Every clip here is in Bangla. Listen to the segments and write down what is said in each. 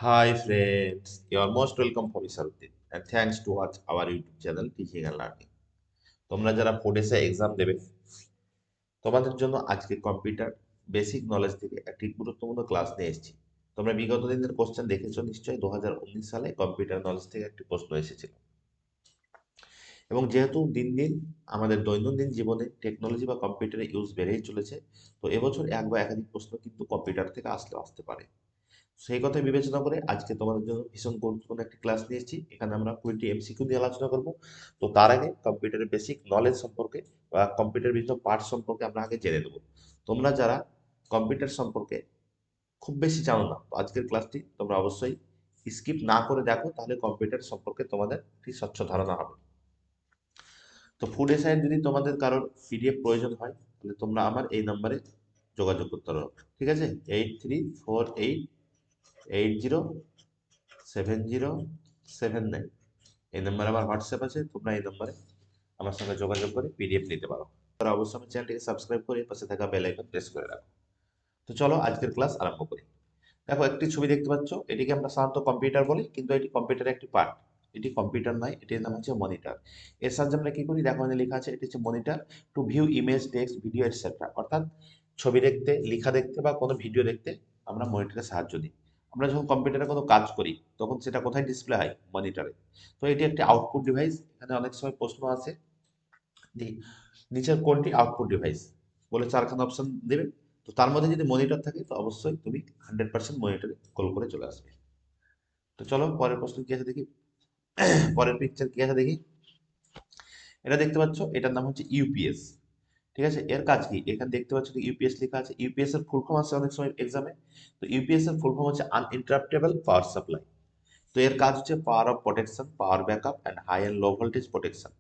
Hi friends, you are most welcome for Saruddin and thanks to watch our YouTube channel Teaching and Learning. তোমরা যারা ফোর্ডেসে এক্সাম দেবে তোমাদের জন্য আজকে কম্পিউটার বেসিক নলেজ থেকে একটি গুরুত্বপূর্ণ ক্লাস নিয়ে এসেছি। তোমরা বিগত দিনের কোশ্চেন দেখেছো নিশ্চয়ই 2019 সালে কম্পিউটার নলেজ থেকে একটি প্রশ্ন এসেছিল। এবং যেহেতু দিন দিন আমাদের দৈনন্দিন জীবনে টেকনোলজি বা কম্পিউটারের ইউজ বেড়েই চলেছে, তো এবছর এক বা একাধিক প্রশ্ন কিন্তু কম্পিউটার থেকে আসতে পারে। সেই কথা বিবেচনা করে আজকে তোমাদের জন্য ভীষণ গুরুত্বপূর্ণ একটি ক্লাস নিয়েছি। এখানে আমরা 20টি এমসিকিউ নিয়ে আলোচনা করব। তো তার আগে কম্পিউটারের বেসিক নলেজ সম্পর্কে বা কম্পিউটার বিভিন্ন পার্ট সম্পর্কে আমরা আগে জেনে নেব। তোমরা যারা কম্পিউটার সম্পর্কে খুব বেশি জানো না, তো আজকের ক্লাসটি তোমরা অবশ্যই স্কিপ না করে দেখো, তাহলে কম্পিউটার সম্পর্কে তোমাদের একটি স্বচ্ছ ধারণা হবে। তো ফুড এসআই যদি তোমাদের কারোর পিডিএফ প্রয়োজন হয়, তাহলে তোমরা আমার এই নাম্বারে যোগাযোগ করতে পারো। ঠিক আছে, 8348807079 এই নাম্বারে আমার হোয়াটসঅ্যাপ আছে। তোমরা এই নাম্বারে আমার সঙ্গে যোগাযোগ করে পিডিএফ নিতে পারো। তারা অবশ্যই আমার চ্যানেলটিকে সাবস্ক্রাইব করে পাশে থাকা বেল আইকন প্রেস করে রাখো। তো চলো আজকের ক্লাস আরম্ভ করি। দেখো, একটি ছবি দেখতে পাচ্ছ, এটিকে আমরা সাধারণত কম্পিউটার বলি, কিন্তু এটি কম্পিউটারের একটি পার্ট। এটি কম্পিউটার নয়, এটির নাম হচ্ছে মনিটর। এর সাহায্যে আমরা কি করি, দেখো এখানে লেখা আছে, এটি হচ্ছে monitor two view image, text, video etcetera. অর্থাৎ ছবি দেখতে, লেখা দেখতে বা কোনো ভিডিও দেখতে আমরা মনিটরের সাহায্য নিই। আমরা যখন কম্পিউটারে কোনো কাজ করি তখন সেটা কোথায় ডিসপ্লে হয়, মনিটরে। তো এটি একটি আউটপুট ডিভাইস। এখানে অনেক সময় প্রশ্ন আসে যে নিচের কোনটি আউটপুট ডিভাইস বলে চারখানা অপশন দেবে। তো তার মধ্যে যদি মনিটর থাকে তো অবশ্যই তুমি 100% মনিটরে কল করে চলে আসবে। তো চলো পরের প্রশ্ন কি আছে দেখি। পরের পিকচার কি আছে দেখি। এটা দেখতে পাচ্ছ, এটার নাম হচ্ছে ইউপিএস। ঠিক আছে, এর কাজ কি, এখানে দেখতে পাচ্ছ ইউপিএস লেখা আছে। ইউপিএস এর ফুল ফর্ম আছে অনেক সময় এক্সামে। তো ইউপিএস এর ফুল ফর্ম হচ্ছে আনইন্টারাপ্টেবল পাওয়ার সাপ্লাই। তো এর কাজ হচ্ছে power of protection, power backup and high and low voltage protection.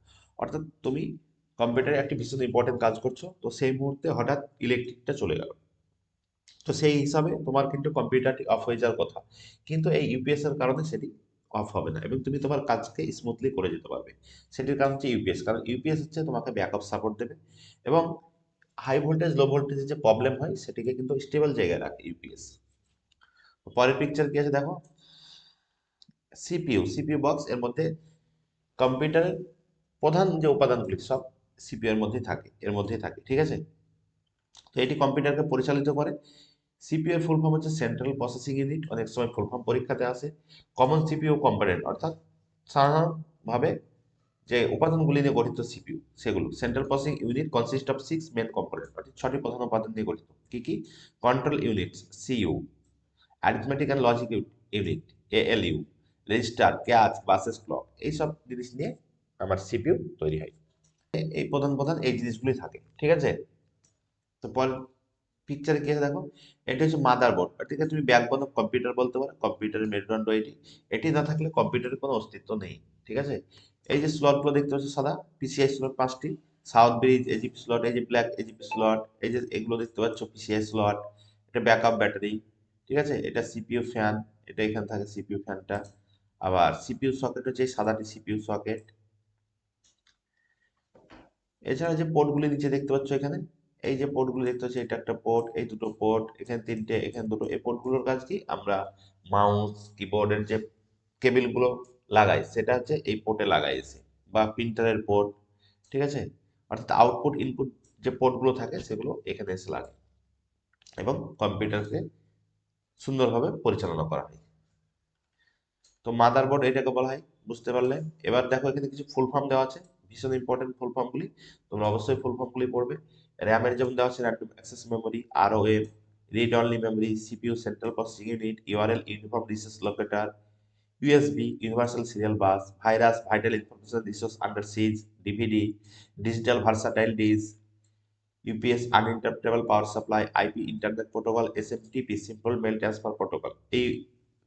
অর্থাৎ তুমি কম্পিউটারে একটি ভীষণ ইম্পর্টেন্ট কাজ করছো, তো সেই মুহূর্তে হঠাৎ ইলেকট্রিকটা চলে গেল, তো সেই হিসাবে তোমার কিন্তু কম্পিউটারটি অফ হয়ে যাওয়ার কথা, কিন্তু এই ইউপিএস এর কারণে সেটি অফ হবে না এবং তুমি তোমার কাজকে স্মুথলি করে যেতে পারবে। সেটির কারণ হচ্ছে ইউপিএস, কারণ ইউপিএস হচ্ছে তোমাকে ব্যাকআপ সাপোর্ট দেবে এবং হাই ভোল্টেজ লো ভোল্টেজের যে প্রবলেম হয় সেটিকে কিন্তু স্টেবল জায়গায় রাখে ইউপিএস। পরের পিকচার কি আছে দেখো। সিপিইউ, সিপিইউ বক্স, এর মধ্যে কম্পিউটারের প্রধান যে উপাদানগুলি সব সিপিইউ এর মধ্যেই থাকে, এর মধ্যেই থাকে। ঠিক আছে, তো এটি কম্পিউটারকে পরিচালিত করে। সিপিইউ এর ফুল ফর্ম হচ্ছে সেন্ট্রাল প্রসেসিং ইউনিট, অনেক সময় ফুল ফর্ম পরীক্ষাতে আসে। কমন সিপিইউ কম্পোনেন্ট, অর্থাৎ সাধারণভাবে যে উপাদানগুলি নিয়ে গঠিত সিপিইউ সেগুলো। Central processing unit consist of 6 main component, অর্থাৎ 6টি প্রধান উপাদান নিয়ে গঠিত। কি কি? Control unit, CU, arithmetic and logic unit, ALU, register, cache, buses, clock, এইসব জিনিস নিয়ে আমার সিপিইউ তৈরি হয়। এই প্রধান প্রধান এই জিনিসগুলি থাকে। ঠিক আছে, তো পরের পিকচারে কি আছে দেখো। এটা হচ্ছে মাদারবোর্ড, এটাকে তুমি ব্যাকবোন অফ কম্পিউটার বলতে পারো। কম্পিউটারের মেরুদণ্ড এটি। এটি না থাকলে কম্পিউটারের কোনো অস্তিত্ব নেই। ঠিক আছে, এই যে স্লটগুলো দেখতে পাচ্ছ সাদা, পিসিআই স্লট 5টি। সাউথ ব্রিজ, এজিপি স্লট, এই যে ব্ল্যাক এজিপি স্লট, এই যে এগুলো দেখতে পাচ্ছ পিসিআই স্লট। এটা ব্যাকআপ ব্যাটারি। ঠিক আছে, এটা সিপিইউ ফ্যান, এটা এখানে থাকে সিপিইউ ফ্যানটা। আবার সিপিইউ সকেট হচ্ছে এই সাদাটি সিপিইউ সকেট। এছাড়া যে পোর্টগুলি নিচে দেখতে পাচ্ছ এখানে, এই যে পোর্টগুলো দেখতে পাচ্ছ, এটা একটা পোর্ট, এই দুটো পোর্ট, এখানে তিনটে, এখানে দুটো। এই পোর্টগুলোর কাজ কি, আমরা মাউস কিবোর্ডের যে কেবিলগুলো লাগাই সেটা হচ্ছে এই পোর্টে লাগাই এসে, বা প্রিন্টারের পোর্ট। ঠিক আছে, অর্থাৎ আউটপুট ইনপুট যে পোর্টগুলো থাকে সেগুলো এখানে এসে লাগে এবং কম্পিউটারকে সুন্দরভাবে পরিচালনা করা হয়। তো মাদারবোর্ড এটাকে বলা হয়, বুঝতে পারলে। এবার দেখো এখানে কিছু ফুল ফর্ম দেওয়া আছে, ভীষণ ইম্পর্টেন্ট ফুল ফর্মগুলি, তোমরা অবশ্যই ফুল ফর্মগুলি পড়বে। র্যামের যেমন দেওয়া আছে random access memory, ROM, read only memory, CPU central processing unit, URL uniform resource locator, USB universal serial bus, virus vital information resource under seize, DVD digital versatile disc, UPS uninterruptible power supply, IP internet protocol, SMTP simple mail transfer protocol. এই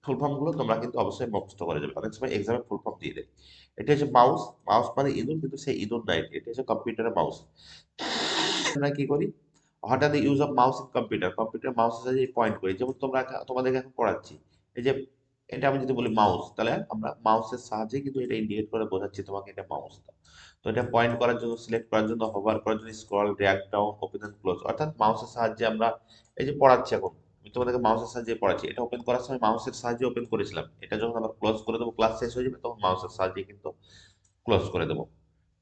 ফুল ফর্ম গুলো তোমরা কিন্তু অবশ্যই মুখস্থ করে যাবে, অনেক সময় এক্সামে ফুল ফর্ম দিয়ে দেয়। এটা হচ্ছে মাউস, মাউস মানে ইঁদুর, কিন্তু সেই ইঁদুর নাই, এটা হচ্ছে কম্পিউটারের মাউস। আমরা কি করি, হঠাৎ use of mouse in computer, computer মাউসের সাহায্যে পয়েন্ট করি। যেমন তোমরা তোমাদেরকে এখন পড়াচ্ছি, এই যে এটা আমি যদি বলি মাউস, তাহলে আমরা মাউসের সাহায্যে কিন্তু এটা ইন্ডিকেট করে বোঝাচ্ছি তোমাকে এটা মাউস। তো এটা পয়েন্ট করার জন্য, সিলেক্ট করার জন্য, হোভার করার জন্য scroll, drag down, open and close, অর্থাৎ মাউসের সাহায্যে আমরা এই যে পড়াচ্ছি এখন, আমি তোমাদেরকে মাউসের সাহায্যে পড়াচ্ছি, এটা ওপেন করার সময় মাউসের সাহায্যে ওপেন করেছিলাম, এটা যখন আবার ক্লোজ করে দেবো ক্লাস শেষ হয়ে যাবে তখন মাউসের সাহায্যে কিন্তু ক্লোজ করে দেবো।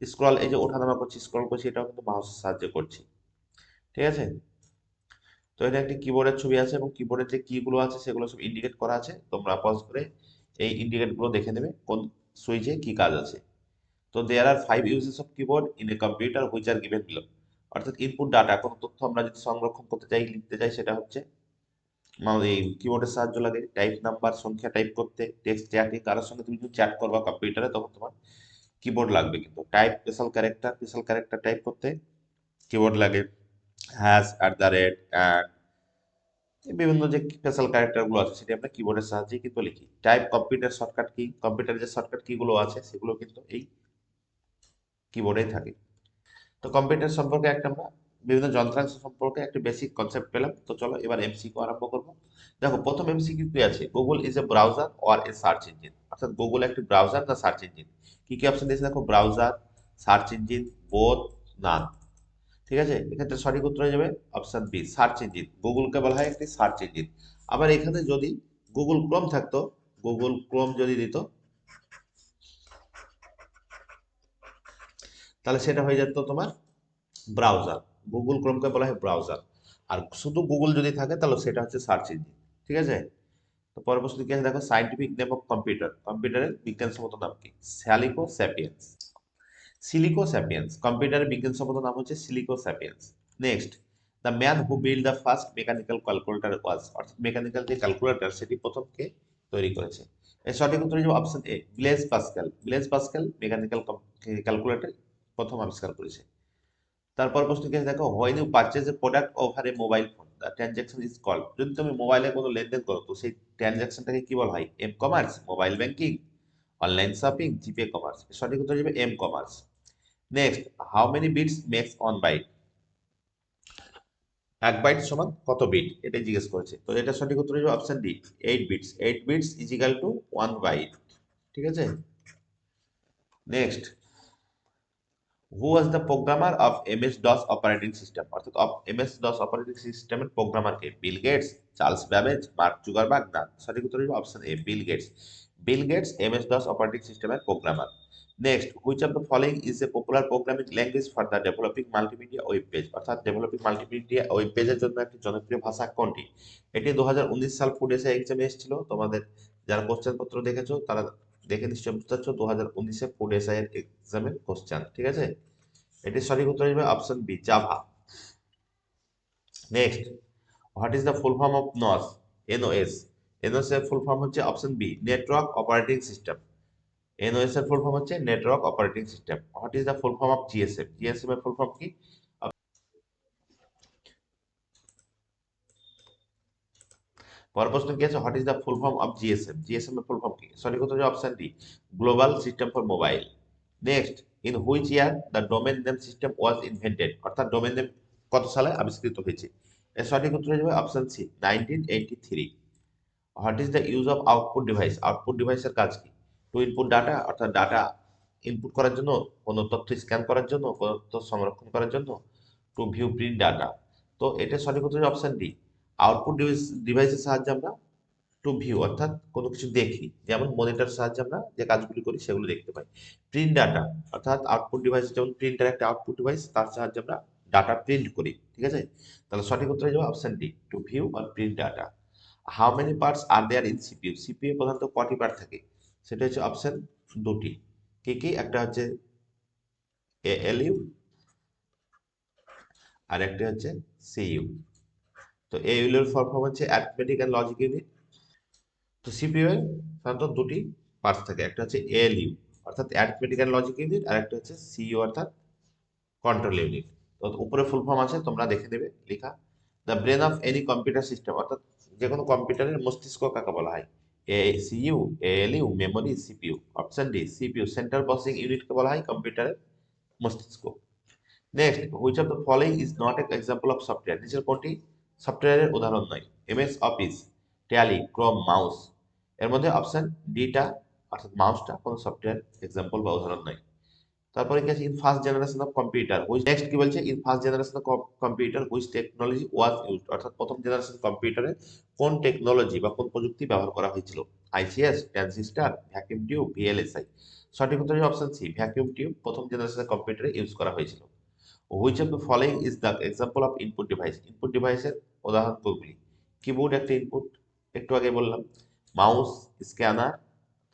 স্ক্রল, এই যে ওঠানামা করছি স্ক্রল করছি, এটাও কিন্তু মাউসের সাহায্যে করছি, ঠিক আছে। তো এটা একটি কিবোর্ডের ছবি আছে এবং কিবোর্ডের যে কিগুলো আছে সেগুলো সব ইন্ডিকেট করা আছে, তোমরা পজ করে এই ইন্ডিকেটগুলো দেখে নেবে কোন সুইচে কি কাজ আছে। তো দেয়ার আর 5 uses of keyboard in a computer which are given below. অর্থাৎ ইনপুট ডাটা, কোনো তথ্য আমরা যদি সংরক্ষণ করতে চাই, লিখতে চাই, সেটা হচ্ছে এই কিবোর্ডের সাহায্য লাগে। টাইপ নাম্বার, সংখ্যা টাইপ করতে, টেক্সট চ্যাটিং, কারোর সঙ্গে তুমি যদি চ্যাট করবা কম্পিউটারে তখন তোমার কিবোর্ড লাগবে। কিন্তু টাইপ স্পেশাল ক্যারেক্টার টাইপ করতে কিবোর্ড লাগে। Hash, at the rate, and বিভিন্ন যে স্পেশাল ক্যারেক্টার গুলো আছে সেটা আমরা কিবোর্ডের সাহায্যে কিন্তু লিখি। টাইপ কম্পিউটার শর্টকাট কি, কম্পিউটারের যে শর্টকাট কি গুলো আছে সেগুলো কিন্তু এই কিবোর্ডেই থাকে। তো কম্পিউটার সম্পর্কে একটা আমরা বিভিন্ন যন্ত্রাংশ সম্পর্কে একটা বেসিক কনসেপ্ট পেলাম। তো চলো এবার এমসিকিউ আরম্ভ করব। দেখো প্রথম এমসিকিউ কি আছে, Google is a browser or a search engine. অর্থাৎ গুগল একটি ব্রাউজার না সার্চ ইঞ্জিন। কি কি অপশন দিয়েছে দেখো, ব্রাউজার, সার্চ ইঞ্জিন, বোথ, নান। ঠিক আছে, এক্ষেত্রে সঠিক উত্তর হয়ে যাবে অপশন বি, সার্চ ইঞ্জিন। গুগলকে বলা হয় একটি সার্চ ইঞ্জিন। আবার এখানে যদি গুগল ক্রোম থাকতো, গুগল ক্রোম যদি দিত তাহলে সেটা হয়ে যেত তোমার ব্রাউজার। গুগল ক্রোমকে বলা হয় ব্রাউজার। আর শুধু গুগল যদি থাকে তাহলে সেটা হচ্ছে সার্চ ইঞ্জিন, ঠিক আছে। তো পরের প্রশ্ন কি আছে দেখো, সাইন্টিফিক নেম অফ কম্পিউটার, কম্পিউটারের বিজ্ঞানসম্মত নাম কি? Salico sapiens, silico sapiens. কম্পিউটারের বিজ্ঞানসম্মত নাম হচ্ছে silico sapiens. Next, the man who build the first mechanical calculator was. অর্থাৎ মেকানিক্যাল যে ক্যালকুলেটর সেটি প্রথম কে তৈরি করেছে? এর সঠিক উত্তর হয়ে যাবে option A, Blaise Pascal. Blaise Pascal mechanical calculator প্রথম আবিষ্কার করেছে। তারপর প্রশ্ন কি আছে দেখো, when you purchase a product over a mobile phone the transaction is called. যদি তুমি মোবাইলে কোনো লেনদেন করো তো সেই ট্রানজাকশনটাকে কি বলা হয়? M commerce, mobile banking, online shopping, GPay commerce. সঠিক উত্তর হবে M commerce. Next, how many bits makes one byte. এক বাইট সমান কত বিট, এটাই জিজ্ঞেস করেছে। তো এটা সঠিক উত্তর হবে option D, 8 bits. 8 bits is equal to 1 byte, ঠিক আছে। Next, who was the programmer of MS DOS operating system. অর্থাৎ এমএস ডস অপারেটিং সিস্টেমের প্রোগ্রামার কে? Bill Gates, Charles Babbage, Mark Zuckerberg, না। সঠিক উত্তর হবে option A, Bill Gates. Bill Gates MS DOS operating সিস্টেমের programmer. Next, which of the following is a popular programming language for the developing multimedia web page. অর্থাৎ ডেভেলপিং মাল্টিমিডিয়া ওয়েব পেজের জন্য একটি জনপ্রিয় ভাষা কোনটি? এটি 2019 সাল ফুড এসে এক্সামে এসেছিল। তোমাদের যারা কোশ্চেন পত্র দেখেছো তারা দেখে নিশ্চয়ই বুঝতে পারছো 2019-এ ফুড এসআই এর এক্সামের কোশ্চেন, ঠিক আছে। এটির সঠিক উত্তর হবে option B, Java. Next, what is the full form of NOS, NOS. NOS এর ফুল ফর্ম হচ্ছে option B, network operating system. NOS এর ফুল ফর্ম হচ্ছে network operating system. What is the full form of GSM. GSM এর ফুল ফর্ম কি? পরের প্রশ্ন কি আছে, what is the full form of GSM. GSM এর ফুল ফর্ম কি? সঠিক উত্তর হবে option D, global system for mobile. Next, in which year the domain name system was invented. অর্থাৎ ডোমেন নেম কত সালে আবিষ্কৃত হয়েছে? এর সঠিক উত্তর হবে option C, 1983। What is the use of output device. Output ডিভাইসের কাজ কি? টু ইনপুট ডাটা, অর্থাৎ ডাটা ইনপুট করার জন্য, কোনো তথ্য স্ক্যান করার জন্য, কোনো তথ্য সংরক্ষণ করার জন্য, টু ভিউ প্রিন্ট ডাটা। তো এটা সঠিক উত্তর অপশন ডি, আউটপুট ডিভাইসের সাহায্যে আমরা টু ভিউ অর্থাৎ কোনো কিছু দেখি, যেমন মনিটরের সাহায্যে আমরা যে কাজগুলি করি সেগুলো দেখতে পাই। প্রিন্ট ডাটা অর্থাৎ আউটপুট ডিভাইস, যেমন প্রিন্টার একটা আউটপুট ডিভাইস, তার সাহায্যে আমরা ডাটা প্রিন্ট করি, ঠিক আছে। তাহলে সঠিক উত্তর হয়ে যাবে option D, to view or print data. How many parts are there in CPU. CPU প্রধানত কটি পার্ট থাকে? সেটা হচ্ছে অপশন দুটি। কি কি? একটা হচ্ছে এএলইউ আর একটা হচ্ছে সিইউ। তো এএলইউ এর ফুল ফর্ম হচ্ছে অ্যারিথমেটিক এন্ড লজিক ইউনিট। তো সিপিইউ এর সাধারণত দুটি পার্টস থাকে, একটা হচ্ছে এএলইউ অর্থাৎ অ্যারিথমেটিক এন্ড লজিক ইউনিট, আর একটা হচ্ছে সিইউ অর্থাৎ কন্ট্রোল ইউনিট। তো উপরে ফুল ফর্ম আছে, তোমরা দেখে নেবে লেখা। The brain of any computer system, অর্থাৎ যে কোনো কম্পিউটারের মস্তিষ্ক কাকে বলা হয়? CU, ALU, memory, CPU. Option D, CPU, central processing ইউনিটকে বলা হয় কম্পিউটারের মস্তিষ্ক। Next, which of the following is not an example of software. নিচের কোনটি সফটওয়্যারের উদাহরণ নয়? MS office, Tally, Chrome, mouse. এর মধ্যে অপশন ডিটা অর্থাৎ মাউসটা কোনো সফটওয়্যার এক্সাম্পল বা উদাহরণ নয়। তারপরে কি আছে, in first generation of computer which, next কি বলছে, in first generation of computer which technology was used, অর্থাৎ প্রথম জেনারেশন কম্পিউটারে কোন টেকনোলজি বা কোন প্রযুক্তি ব্যবহার করা হয়েছিল, ICS, transistor, vacuum tube, VLSI. সঠিক উত্তর হবে অপশন সি, ভ্যাকুয়াম টিউব প্রথম জেনারেশনের কম্পিউটারে ইউজ করা হয়েছিল। Which of the following is the example of input device, input ডিভাইসের উদাহরণ কোনগুলি, কিবোর্ড একটা ইনপুট, একটু আগে বললাম, মাউস, স্ক্যানার,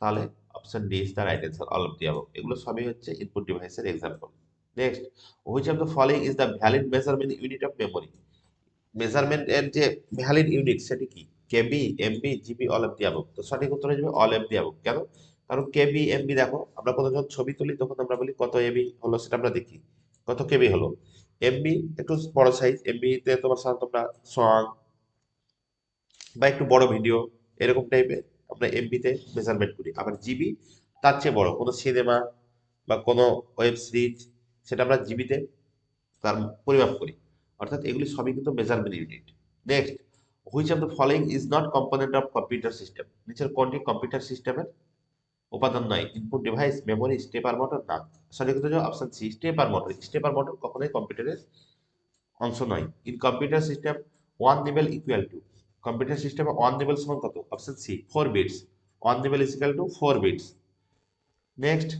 তাহলে option D is the right answer, all of the above. এগুলো সবই হচ্ছে ইনপুট ডিভাইসের example. Next, which of the following is the valid measurement unit of memory, measurement এর যে ভ্যালিড ইউনিট সেটি কি, KB, MB, GB, all of the above. তো সঠিক উত্তর হয়ে যাবে অল অফ দি অ্যাবভ। কেন? কারণ কেবি, এমবি, দেখো আমরা কোনো যখন ছবি তুলি তখন আমরা বলি কত এবি হলো, সেটা আমরা দেখি কত কেবি হলো। এমবি একটু বড় সাইজ, এমবি তে তোমার সাধারণত আমরা সং বা একটু বড় ভিডিও এরকম টাইপের আমরা এমবি তে মেজারমেন্ট করি। আবার জিবি তার চেয়ে বড় কোনো সিনেমা বা কোনো ওয়েব সিরিজ, সেটা আমরা জিবিতে তার পরিমাপ করি। অর্থাৎ এগুলি সবই কিন্তু measurement unit. Next, which of the following is not component of computer system, নিচের কোনটি কম্পিউটার সিস্টেমের উপাদান নয়, input device, memory, stepper motor, না। সঠিক উত্তর হবে option C, stepper motor. Stepper motor কখনোই কম্পিউটারের অংশ নয়। In computer system one nibble equal to, computer সিস্টেমে ওয়ান নিবেল সমান কত, option C 4 bits, one nibble is equal to 4 bits. Next,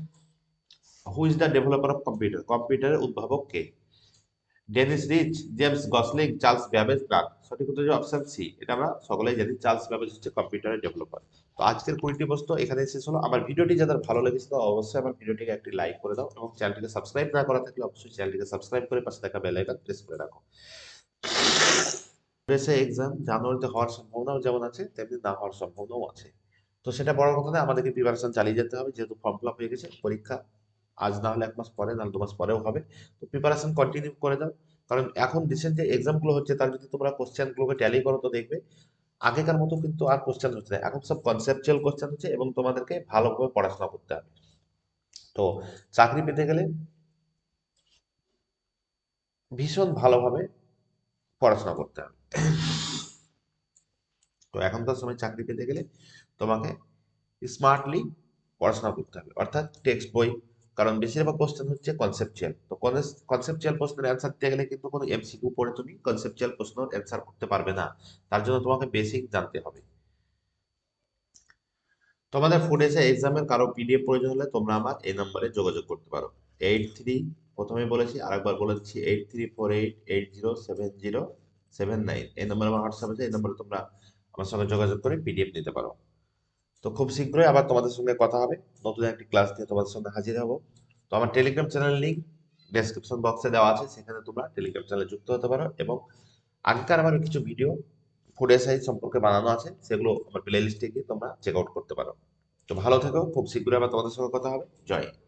who is the developer of computer, কম্পিউটারের উদ্ভাবক কে, Dennis Ritchie, James Gosling, Charles Babbage, না। সঠিক উত্তর হচ্ছে অপশন সি, এটা আমরা সকলেই জানি, চার্লস ব্যাবেজ হচ্ছে কম্পিউটারের ডেভেলপার। তো আজকের 20টি প্রশ্ন এখানে শেষ হলো। আমার ভিডিওটি যাদের ভালো লেগেছে তো অবশ্যই আমার ভিডিওটিকে একটি লাইক করে দাও, এবং চ্যানেলটিকে সাবস্ক্রাইব না করা থাকলে অবশ্যই চ্যানেলটিকে সাবস্ক্রাইব করে পাশে থাকা বেল আইকন প্রেস করে রাখো। প্রেসে এক্সাম জানুয়ারিতে হওয়ার সম্ভাবনাও যেমন আছে, তেমনি না হওয়ার সম্ভাবনাও আছে। তো সেটা বড় কথা না, আমাদেরকে প্রিপারেশন চালিয়ে যেতে হবে, যেহেতু ফর্ম ফিল আপ হয়ে গেছে। পরীক্ষা আজ না হলে 1 মাস পরে, না হলে 2 মাস পরেও হবে। তো প্রিপারেশন কন্টিনিউ করে দাও, কারণ এখন রিসেন্ট যে এক্সামগুলো হচ্ছে তার যদি তোমরা কোশ্চেনগুলোকে ট্যালি করো তো দেখবে আগেকার মতো কিন্তু আর কোশ্চেন হচ্ছে না, এখন সব কনসেপচুয়াল কোশ্চেন হচ্ছে, এবং তোমাদেরকে ভালোভাবে পড়াশোনা করতে হবে। তো চাকরি পেতে গেলে ভীষণ ভালোভাবে পড়াশোনা করতে হবে। তো এখনকার সময় চাকরি পেতে গেলে তোমাকে স্মার্টলি পড়াশোনা করতে হবে, অর্থাৎ টেক্সট বই, কারণ বেশিরভাগ কোশ্চেন হচ্ছে কনসেপচুয়াল। তো কনসেপচুয়াল প্রশ্নের অ্যান্সার দিতে গেলে কিন্তু কোনো এমসিকিউ পড়ে তুমি কনসেপচুয়াল প্রশ্নের অ্যান্সার করতে পারবে না, তার জন্য তোমাকে বেসিক জানতে হবে। তোমাদের ফুড এসে এক্সামের কারো পিডিএফ প্রয়োজন হলে তোমরা আমার এই নম্বরে যোগাযোগ করতে পারো, 83, প্রথমে বলেছি আরেকবার বলে দিচ্ছি, 8348807079, এই নম্বরে আমার হোয়াটসঅ্যাপ আছে, এই নম্বরে তোমরা আমার সঙ্গে যোগাযোগ করে পিডিএফ নিতে পারো। তো খুব শীঘ্রই আবার তোমাদের সঙ্গে কথা হবে, নতুন একটি ক্লাস নিয়ে তোমাদের সঙ্গে হাজির হব। তো আমার টেলিগ্রাম চ্যানেল লিঙ্ক ডেসক্রিপশন বক্সে দেওয়া আছে, সেখানে তোমরা টেলিগ্রাম চ্যানেলে যুক্ত হতে পারো, এবং আগেকার আমার কিছু ভিডিও ফুড এসআই সম্পর্কে বানানো আছে, সেগুলো আমার প্লে লিস্টে গিয়ে তোমরা চেক আউট করতে পারো। তো ভালো থেকো, খুব শীঘ্রই আবার তোমাদের সঙ্গে কথা হবে। জয় হিন্দ।